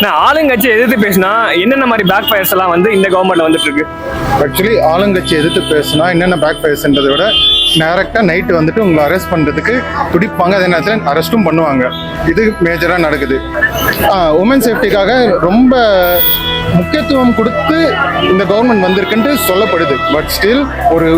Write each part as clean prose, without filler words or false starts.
நான் ஆளுங்கட்சி எதிர்த்து பேசினா என்னென்ன மாதிரி பேக் ஃபயர்ஸ் எல்லாம் வந்து இந்த கவர்மெண்ட்ல வந்துட்டு இருக்கு? ஆக்சுவலி ஆளுங்கட்சி எதிர்த்து பேசினா என்னென்ன பேக் ஃபயர்ஸ்ன்றதை விட டைரெக்டாக நைட்டு வந்துட்டு உங்களை அரெஸ்ட் பண்ணுறதுக்கு துடிப்பாங்க, அதே நேரத்தில் அரெஸ்ட்டும் பண்ணுவாங்க. இது மேஜராக நடக்குது. உமன் சேஃப்டிக்காக ரொம்ப முக்கியத்துவம் கொடுத்து இந்த கவர்மெண்ட் வந்திருக்குன்ட்டு சொல்லப்படுது. பட் ஸ்டில் ஒரு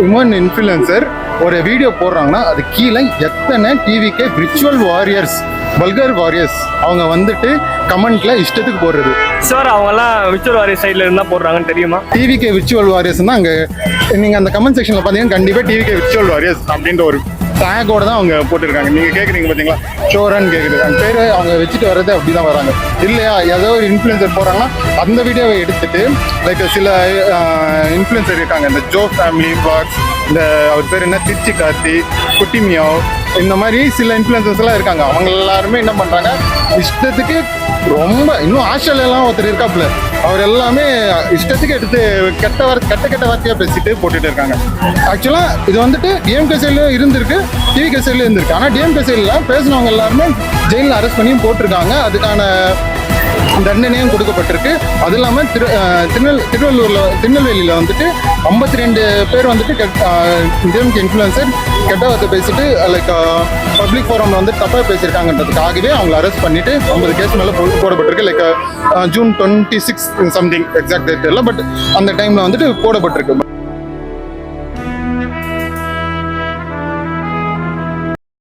உமன் இன்ஃப்ளூயன்சர் ஒரு வீடியோ போடுறாங்கன்னா அது கீழே எத்தனை டிவிக்கே விர்ச்சுவல் வாரியர்ஸ், வல்கர் வாரியர்ஸ் அவங்க வந்துட்டு கமெண்ட்ல இஷ்டத்துக்கு போடுறது. சார் அவங்க எல்லாம் விர்ச்சுவல் வாரியர் சைட்ல இருந்தா போடுறாங்கன்னு தெரியுமா? டிவிக்கே விர்ச்சுவல் வாரியர்ஸ் தான் அங்கே நீங்கள் அந்த கமெண்ட் செக்ஷனில் பார்த்தீங்கன்னா கண்டிப்பாக டிவிக்கே விர்ச்சுவல் வாரியர்ஸ் அப்படின்ற ஒரு டேகோட தான் அவங்க போட்டிருக்காங்க. நீங்கள் கேட்குறீங்க பார்த்தீங்களா, ஷோரன் கேட்குது, அந்த பேர் அவங்க வச்சுட்டு வர்றது அப்படி தான் வராங்க. இல்லையா ஏதோ ஒரு இன்ஃப்ளூயன்சர் போகிறாங்கன்னா அந்த வீடியோவை எடுத்துட்டு லைக் சில இன்ஃப்ளூயன்சர் இருக்காங்க, இந்த ஜோ ஃபேமிலி வ்ளாக்ஸ், இந்த அவர் பேர் என்ன திருச்சி கார்த்தி, குட்டி மியாவ், இந்த மாதிரி சில இன்ஃப்ளூயன்சர்ஸ் எல்லாம் இருக்காங்க. அவங்க எல்லாருமே என்ன பண்ணுறாங்க, இஷ்டத்துக்கு ரொம்ப இன்னும் ஆஸ்திரேலியாலாம் ஒருத்தர் இருக்காப்புல, அவர் எல்லாமே இஷ்டத்துக்கு எடுத்து கெட்ட வார்த்தையாக பேசிட்டு போட்டுட்டு இருக்காங்க. ஆக்சுவலாக இது வந்துட்டு டிஎம்கே சைட்லையும் இருந்திருக்கு, டிவிகே சைட்லையும் இருந்திருக்கு. ஆனால் டிஎம்கே சைடில் பேசினவங்க எல்லாருமே ஜெயிலில் அரெஸ்ட் பண்ணியும் போட்டிருக்காங்க, அதுக்கான தண்டனையும் கொடுக்கப்பட்டிருக்கு. அது இல்லாமல் திருநெல்வேலியில் வந்துட்டு 52 பேர் வந்துட்டு டிஎம்கே இன்ஃப்ளூயன்சர் கெட்ட வார்த்தை பேசிட்டு லைக் பப்ளிக் ஃபோரமில் வந்து தப்பாக பேசியிருக்காங்கன்றதுக்காகவே அவங்களை அரெஸ்ட் பண்ணிட்டு 50 கேஸ் மேலே போடப்பட்டிருக்கு. Like June 26 something exact date இல்லை, பட் அந்த டைமில் வந்துட்டு போடப்பட்டிருக்கு.